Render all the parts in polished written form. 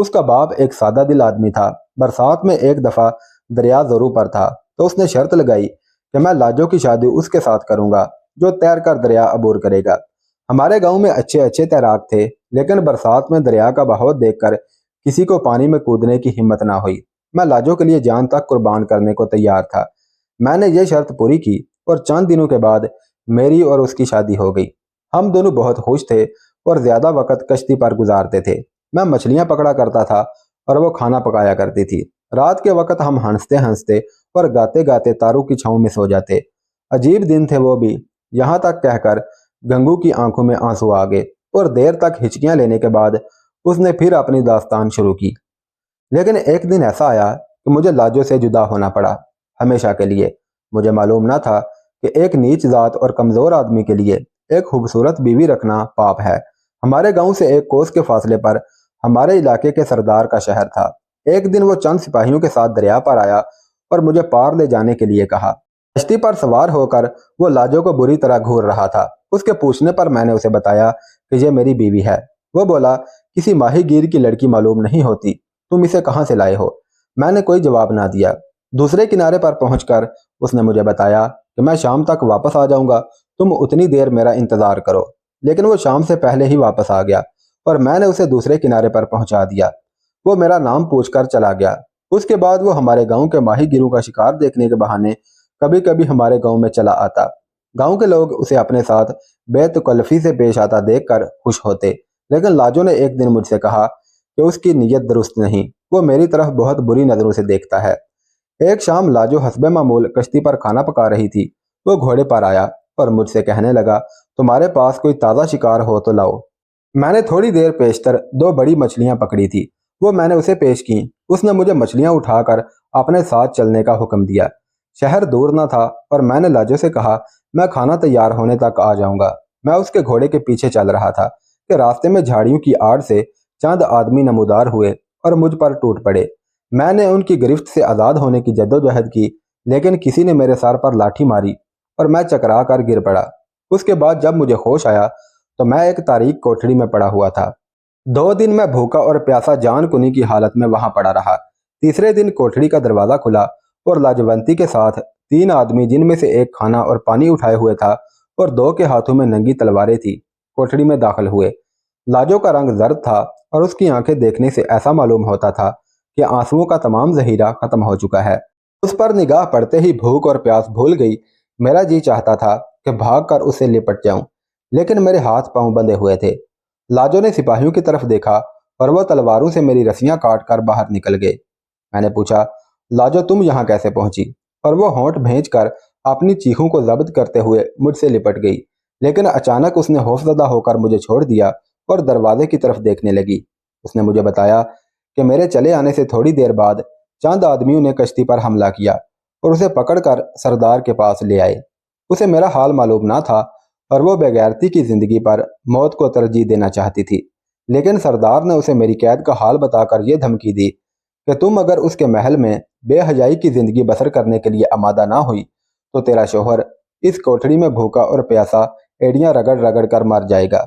اس کا باپ ایک سادہ دل آدمی تھا۔ برسات میں ایک دفعہ دریا زورو پر تھا تو اس نے شرط لگائی کہ میں لاجو کی شادی اس کے ساتھ کروں گا جو تیر کر دریا عبور کرے گا۔ ہمارے گاؤں میں اچھے اچھے تیراک تھے، لیکن برسات میں دریا کا بہاؤ دیکھ کر کسی کو پانی میں کودنے کی ہمت نہ ہوئی۔ میں لاجو کے لیے جان تک قربان کرنے کو تیار تھا۔ میں نے یہ شرط پوری کی اور چند دنوں کے بعد میری اور اس کی شادی ہو گئی۔ ہم دونوں بہت خوش تھے اور زیادہ وقت کشتی پر گزارتے تھے۔ میں مچھلیاں پکڑا کرتا تھا اور وہ کھانا پکایا کرتی تھی۔ رات کے وقت ہم ہنستے ہنستے اور گاتے گاتے تاروں کی چھاؤں میں سو جاتے۔ عجیب دن تھے وہ بھی، یہاں تک کہہ کر گنگو کی آنکھوں میں آنسو آ گئے اور دیر تک ہچکیاں لینے کے بعد اس نے پھر اپنی داستان شروع کی۔ لیکن ایک دن ایسا آیا کہ مجھے لاجو سے جدا ہونا پڑا، ہمیشہ کے لیے۔ مجھے معلوم نہ تھا کہ ایک نیچ ذات اور کمزور آدمی کے لیے ایک خوبصورت بیوی رکھنا پاپ ہے۔ ہمارے گاؤں سے ایک کوس کے فاصلے پر ہمارے علاقے کے سردار کا شہر تھا۔ ایک دن وہ چند سپاہیوں کے ساتھ دریا پر آیا اور مجھے پار لے جانے کے لیے کہا۔ کشتی پر سوار ہو کر وہ لاجو کو بری طرح گھور رہا تھا۔ اس کے پوچھنے پر میں نے اسے بتایا کہ یہ میری بیوی ہے۔ وہ بولا، کسی ماہی گیر کی لڑکی معلوم نہیں ہوتی، تم اسے کہاں سے لائے ہو؟ میں نے کوئی جواب نہ دیا۔ دوسرے کنارے پر پہنچ کر اس نے مجھے بتایا کہ میں شام تک واپس آ جاؤں گا، تم اتنی دیر میرا انتظار کرو۔ لیکن وہ شام سے پہلے ہی واپس آ گیا اور میں نے اسے دوسرے کنارے پر پہنچا دیا۔ وہ میرا نام پوچھ کر چلا گیا۔ اس کے بعد وہ ہمارے گاؤں کے ماہی گیروں کا شکار دیکھنے کے بہانے کبھی کبھی ہمارے گاؤں میں چلا آتا۔ گاؤں کے لوگ اسے اپنے ساتھ بے تکلفی سے پیش آتا دیکھ کر خوش ہوتے۔ لیکن لاجو نے ایک دن مجھ سے کہا کہ اس کی نیت درست نہیں، وہ میری طرف بہت بری نظروں سے دیکھتا ہے۔ ایک شام لاجو حسب معمول کشتی پر کھانا پکا رہی تھی۔ وہ گھوڑے پر آیا اور مجھ سے کہنے لگا، تمہارے پاس کوئی تازہ شکار ہو تو لاؤ۔ میں نے تھوڑی دیر پیشتر 2 بڑی مچھلیاں پکڑی تھی، وہ میں نے اسے پیش کیں۔ اس نے مجھے مچھلیاں اٹھا کر اپنے ساتھ چلنے کا حکم دیا۔ شہر دور نہ تھا اور میں نے لاجو سے کہا، میں کھانا تیار ہونے تک آ جاؤں گا۔ میں اس کے گھوڑے کے پیچھے چل رہا تھا کہ راستے میں جھاڑیوں کی آڑ سے چند آدمی نمودار ہوئے اور مجھ پر ٹوٹ پڑے۔ میں نے ان کی گرفت سے آزاد ہونے کی جدوجہد کی، لیکن کسی نے میرے سر پر لاٹھی ماری اور میں چکرا کر گر پڑا۔ اس کے بعد جب مجھے ہوش آیا تو میں ایک تاریک کوٹھڑی میں پڑا ہوا تھا۔ 2 دن میں بھوکا اور پیاسا جان کنی کی حالت میں وہاں پڑا رہا۔ تیسرے دن کوٹھڑی کا دروازہ کھلا اور لاجونتی کے ساتھ 3 آدمی، جن میں سے ایک کھانا اور پانی اٹھائے ہوئے تھا اور 2 کے ہاتھوں میں ننگی تلواریں تھی، کوٹھڑی میں داخل ہوئے۔ لاجو کا رنگ زرد تھا اور اس کی آنکھیں دیکھنے سے ایسا معلوم ہوتا تھا کہ آنسوؤں کا تمام ذخیرہ ختم ہو چکا ہے۔ اس پر نگاہ پڑتے ہی بھوک اور پیاس بھول گئی۔ میرا جی چاہتا تھا کہ بھاگ کر اسے لپٹ جاؤں، لیکن میرے ہاتھ پاؤں بندھے ہوئے تھے۔ لاجو نے سپاہیوں کی طرف دیکھا اور وہ تلواروں سے میری رسیاں کاٹ کر باہر نکل گئے۔ میں نے پوچھا، لاجو تم یہاں کیسے پہنچی؟ اور وہ ہونٹ بھینچ کر اپنی چیخوں کو ضبط کرتے ہوئے مجھ سے لپٹ گئی۔ لیکن اچانک اس نے خوفزدہ ہو کر مجھے چھوڑ دیا اور دروازے کی طرف دیکھنے لگی۔ اس نے مجھے بتایا کہ میرے چلے آنے سے تھوڑی دیر بعد چند آدمیوں نے کشتی پر حملہ کیا اور اسے پکڑ کر سردار کے پاس لے آئے۔ اسے میرا حال معلوم نہ تھا اور وہ بےغیرتی کی زندگی پر موت کو ترجیح دینا چاہتی تھی۔ لیکن سردار نے اسے میری قید کا حال بتا کر یہ دھمکی دی کہ تم اگر اس کے محل میں بے حیائی کی زندگی بسر کرنے کے لیے آمادہ نہ ہوئی تو تیرا شوہر اس کوٹھڑی میں بھوکا اور پیاسا ایڑیاں رگڑ رگڑ کر مر جائے گا۔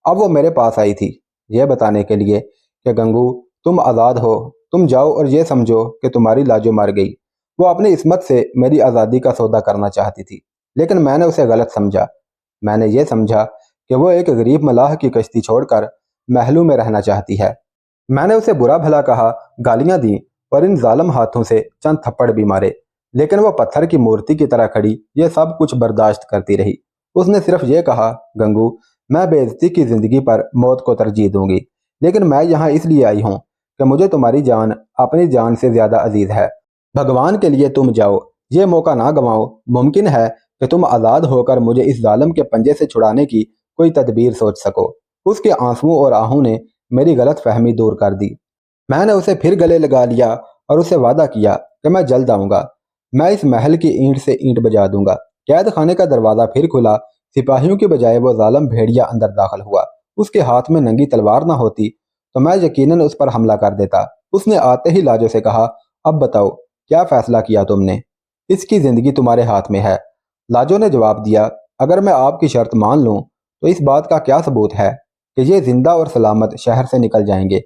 اب وہ میرے پاس آئی تھی یہ بتانے کے لیے کہ گنگو تم آزاد ہو، تم جاؤ اور یہ سمجھو کہ تمہاری لاجو مر گئی۔ وہ اپنی عصمت سے میری آزادی کا سودا کرنا چاہتی تھی، لیکن میں نے اسے غلط سمجھا۔ میں نے یہ سمجھا کہ وہ ایک غریب ملاح کی کشتی چھوڑ کر محلوں میں رہنا چاہتی ہے۔ میں نے اسے برا بھلا کہا، گالیاں دیں اور ان ظالم ہاتھوں سے چند تھپڑ بھی مارے، لیکن وہ پتھر کی مورتی کی طرح کھڑی یہ سب کچھ برداشت کرتی رہی۔ اس نے صرف یہ کہا، گنگو میں بے عزتی کی زندگی پر موت کو ترجیح دوں گی، لیکن میں یہاں اس لیے آئی ہوں کہ مجھے تمہاری جان اپنی جان سے زیادہ عزیز ہے۔ بھگوان کے لیے تم جاؤ، یہ موقع نہ گنواؤ۔ ممکن ہے کہ تم آزاد ہو کر مجھے اس ظالم کے پنجے سے چھڑانے کی کوئی تدبیر سوچ سکو۔ اس کے آنسوؤں اور آہوں نے میری غلط فہمی دور کر دی۔ میں نے اسے پھر گلے لگا لیا اور اسے وعدہ کیا کہ میں جلد آؤں گا، میں اس محل کی اینٹ سے اینٹ بجا دوں گا۔ قید خانے کا دروازہ پھر کھلا، سپاہیوں کی بجائے وہ ظالم بھیڑیا اندر داخل ہوا۔ اس کے ہاتھ میں ننگی تلوار نہ ہوتی تو میں یقیناً اس پر حملہ کر دیتا۔ اس نے آتے ہی لاجو سے کہا، اب بتاؤ کیا فیصلہ کیا تم نے؟ اس کی زندگی تمہارے ہاتھ میں ہے۔ لاجو نے جواب دیا، اگر میں آپ کی شرط مان لوں تو اس بات کا کیا ثبوت ہے کہ یہ زندہ اور سلامت شہر سے نکل جائیں گے؟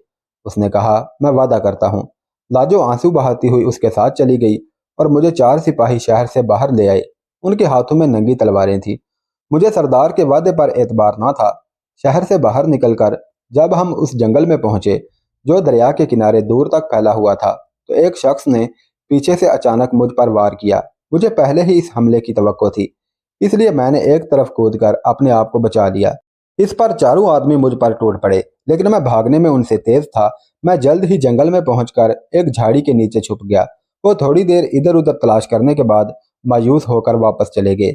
اس نے کہا، میں وعدہ کرتا ہوں۔ لاجو آنسو بہاتی ہوئی اس کے ساتھ چلی گئی اور مجھے 4 سپاہی شہر سے باہر لے آئے۔ ان کے ہاتھوں میں ننگی تلواریں تھیں۔ مجھے سردار کے وعدے پر اعتبار نہ تھا۔ شہر سے باہر نکل کر جب ہم اس جنگل میں پہنچے جو دریا کے کنارے دور تک پھیلا ہوا تھا تو ایک شخص نے پیچھے سے اچانک مجھ پر وار کیا۔ مجھے پہلے ہی اس حملے کی توقع تھی، اس لیے میں نے ایک طرف کود کر اپنے آپ کو بچا لیا۔ اس پر چاروں آدمی مجھ پر ٹوٹ پڑے، لیکن میں بھاگنے میں ان سے تیز تھا۔ میں جلد ہی جنگل میں پہنچ کر ایک جھاڑی کے نیچے چھپ گیا۔ وہ تھوڑی دیر ادھر ادھر تلاش کرنے کے بعد مایوس ہو کر واپس چلے گئے۔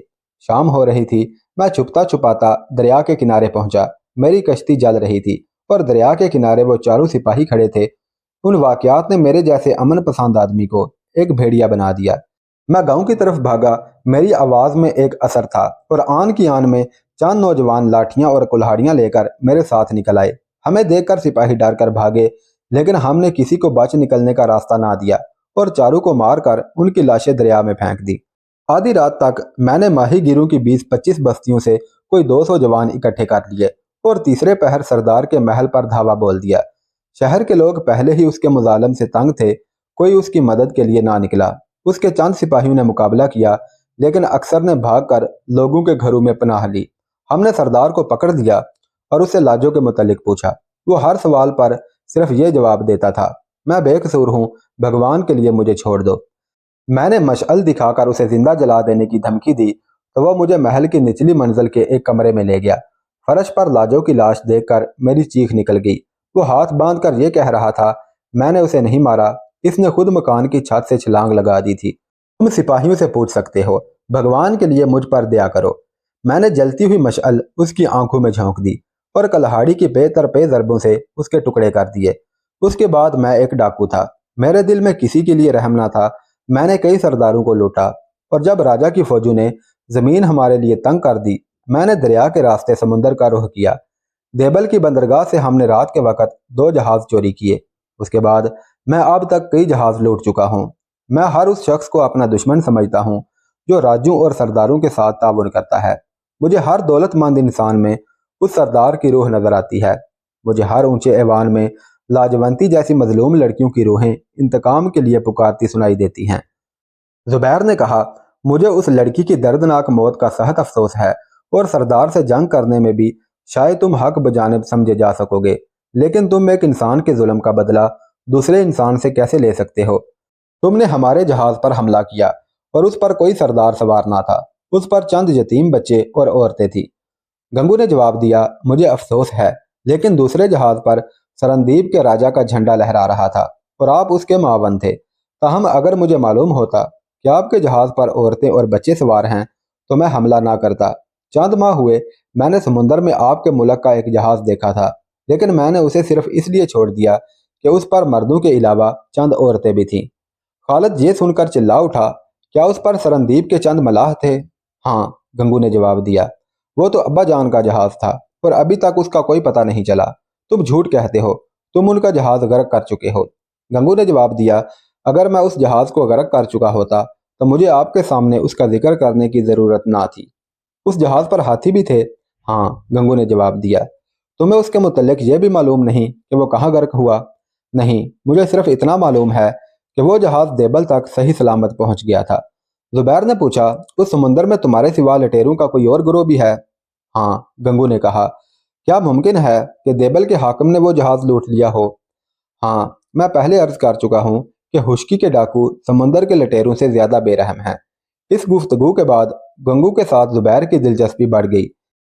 شام ہو رہی تھی۔ میں چھپتا چھپاتا دریا کے کنارے پہنچا۔ میری کشتی جل رہی تھی اور دریا کے کنارے وہ چاروں سپاہی کھڑے تھے۔ ان واقعات نے میرے جیسے امن پسند آدمی کو ایک بھیڑیا بنا دیا۔ میں گاؤں کی طرف بھاگا۔ میری آواز میں ایک اثر تھا اور آن کی آن میں چند نوجوان لاٹھیاں اور کلہاڑیاں لے کر میرے ساتھ نکل آئے۔ ہمیں دیکھ کر سپاہی ڈر کر بھاگے، لیکن ہم نے کسی کو بچ نکلنے کا راستہ نہ دیا اور چاروں کو مار کر ان کی لاشیں دریا میں پھینک دی۔ آدھی رات تک میں نے ماہی گیروں کی 20-25 بستیوں سے کوئی 200 جوان اکٹھے کر لیے اور تیسرے پہر سردار کے محل پر دھاوا بول دیا۔ شہر کے لوگ پہلے ہی اس کے مظالم سے تنگ تھے، کوئی اس کی مدد کے لیے نہ نکلا۔ اس کے چند سپاہیوں نے مقابلہ کیا، لیکن اکثر نے بھاگ کر لوگوں کے گھروں میں پناہ لی۔ ہم نے سردار کو پکڑ دیا اور اس سے لاجو کے متعلق پوچھا۔ وہ ہر سوال پر صرف یہ جواب دیتا تھا، میں بے قصور ہوں، بھگوان کے لیے مجھے چھوڑ دو۔ میں نے مشعل دکھا کر اسے زندہ جلا دینے کی دھمکی دی تو وہ مجھے محل کی نچلی منزل کے ایک کمرے میں لے گیا۔ فرش پر لاجو کی لاش دیکھ کر میری چیخ نکل گئی۔ وہ ہاتھ باندھ کر یہ کہہ رہا تھا، میں نے اسے نہیں مارا، اس نے خود مکان کی چھت سے چھلانگ لگا دی تھی۔ تم سپاہیوں سے پوچھ سکتے ہو، بھگوان کے لیے مجھ پر دیا کرو۔ میں نے جلتی ہوئی مشعل اس کی آنکھوں میں جھونک دی اور کلہاڑی کی بے ترپے ضربوں سے اس کے ٹکڑے کر دیے۔ اس کے بعد میں ایک ڈاکو تھا، میرے دل میں کسی کے لیے رحم نہ تھا۔ میں نے کئی سرداروں کو لوٹا اور جب راجا کی فوجوں نے زمین ہمارے لیے تنگ کر دی، میں نے دریا کے راستے سمندر کا رخ کیا۔ دیبل کی بندرگاہ سے ہم نے رات کے وقت 2 جہاز چوری کیے۔ اس کے بعد میں اب تک کئی جہاز لوٹ چکا ہوں۔ میں ہر اس شخص کو اپنا دشمن سمجھتا ہوں جو راجوں اور سرداروں کے ساتھ تعاون کرتا ہے۔ مجھے ہر دولت مند انسان میں اس سردار کی روح نظر آتی ہے۔ مجھے ہر اونچے ایوان میں لاجونتی جیسی مظلوم لڑکیوں کی روحیں انتقام کے لیے پکارتی سنائی دیتی ہیں۔ زبیر نے کہا، مجھے اس لڑکی کی دردناک موت کا سخت افسوس ہے اور سردار سے جنگ کرنے میں بھی شاید تم حق بجانب سمجھے جا سکو گے، لیکن تم ایک انسان کے ظلم کا بدلہ دوسرے انسان سے کیسے لے سکتے ہو؟ تم نے ہمارے جہاز پر حملہ کیا اور اس پر کوئی سردار سوار نہ تھا، اس پر چند یتیم بچے اور عورتیں تھیں۔ گنگو نے جواب دیا، مجھے افسوس ہے، لیکن دوسرے جہاز پر سرندیپ کے راجا کا جھنڈا لہرا رہا تھا اور آپ اس کے معاون تھے۔ تاہم اگر مجھے معلوم ہوتا کہ آپ کے جہاز پر عورتیں اور بچے سوار ہیں تو میں حملہ نہ کرتا۔ چند ماہ ہوئے میں نے سمندر میں آپ کے ملک کا ایک جہاز دیکھا تھا، لیکن میں نے اسے صرف اس لیے چھوڑ دیا کہ اس پر مردوں کے علاوہ چند عورتیں بھی تھیں۔ خالد یہ سن کر چلا اٹھا، کیا اس پر سرندیپ کے چند ملاح تھے؟ ہاں، گنگو نے جواب دیا، وہ تو ابا جان کا جہاز تھا اور ابھی تک اس کا کوئی پتہ نہیں چلا۔ تم جھوٹ کہتے ہو، تم ان کا جہاز غرق کر چکے ہو۔ گنگو نے جواب دیا، اگر میں اس جہاز کو غرق کر چکا ہوتا تو مجھے آپ کے سامنے اس کا ذکر کرنے کی ضرورت نہ تھی۔ اس جہاز پر ہاتھی بھی تھے؟ ہاں، گنگو نے جواب دیا۔ تمہیں اس کے متعلق یہ بھی معلوم نہیں کہ وہ کہاں غرق ہوا؟ نہیں، مجھے صرف اتنا معلوم ہے کہ وہ جہاز دیبل تک صحیح سلامت پہنچ گیا تھا۔ زبیر نے پوچھا، اس سمندر میں تمہارے سوا لٹیروں کا کوئی اور گروہ بھی ہے؟ ہاں، گنگو نے کہا، کیا ممکن ہے کہ دیبل کے حاکم نے وہ جہاز لوٹ لیا ہو؟ ہاں، میں پہلے عرض کر چکا ہوں کہ خشکی کے ڈاکو سمندر کے لٹیروں سے زیادہ بے رحم ہیں۔ اس گفتگو کے بعد گنگو کے ساتھ زبیر کی دلچسپی بڑھ گئی۔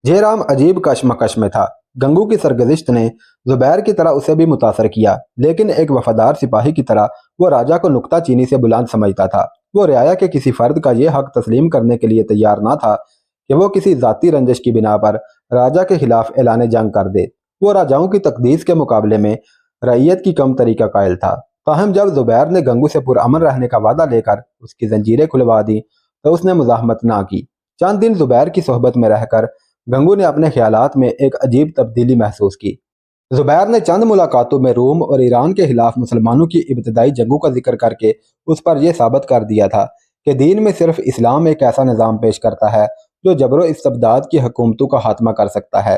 جے رام عجیب کشمکش میں تھا۔ گنگو کی سرگزشت نے زبیر کی طرح اسے بھی متاثر کیا، لیکن ایک وفادار سپاہی کی طرح وہ راجا کو نکتہ چینی سے بلند سمجھتا تھا۔ وہ رعایا کے کسی فرد کا یہ حق تسلیم کرنے کے لیے تیار نہ تھا کہ وہ کسی ذاتی رنجش کی بنا پر راجا کے خلاف اعلان جنگ کر دے۔ وہ راجاؤں کی تقدیس کے مقابلے میں رعیت کی کم تری کا قائل تھا۔ تاہم جب زبیر نے گنگو سے پرامن رہنے کا وعدہ لے کر اس کی زنجیریں کھلوا دی تو اس نے مزاحمت نہ کی۔ چند دن زبیر کی صحبت میں رہ کر گنگو نے اپنے خیالات میں ایک عجیب تبدیلی محسوس کی۔ زبیر نے چند ملاقاتوں میں روم اور ایران کے خلاف مسلمانوں کی ابتدائی جنگوں کا ذکر کر کے اس پر یہ ثابت کر دیا تھا کہ دین میں صرف اسلام ایک ایسا نظام پیش کرتا ہے جو جبر و استبداد کی حکومتوں کا خاتمہ کر سکتا ہے۔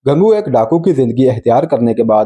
گنگو ایک ڈاکو کی زندگی اختیار کرنے کے بعد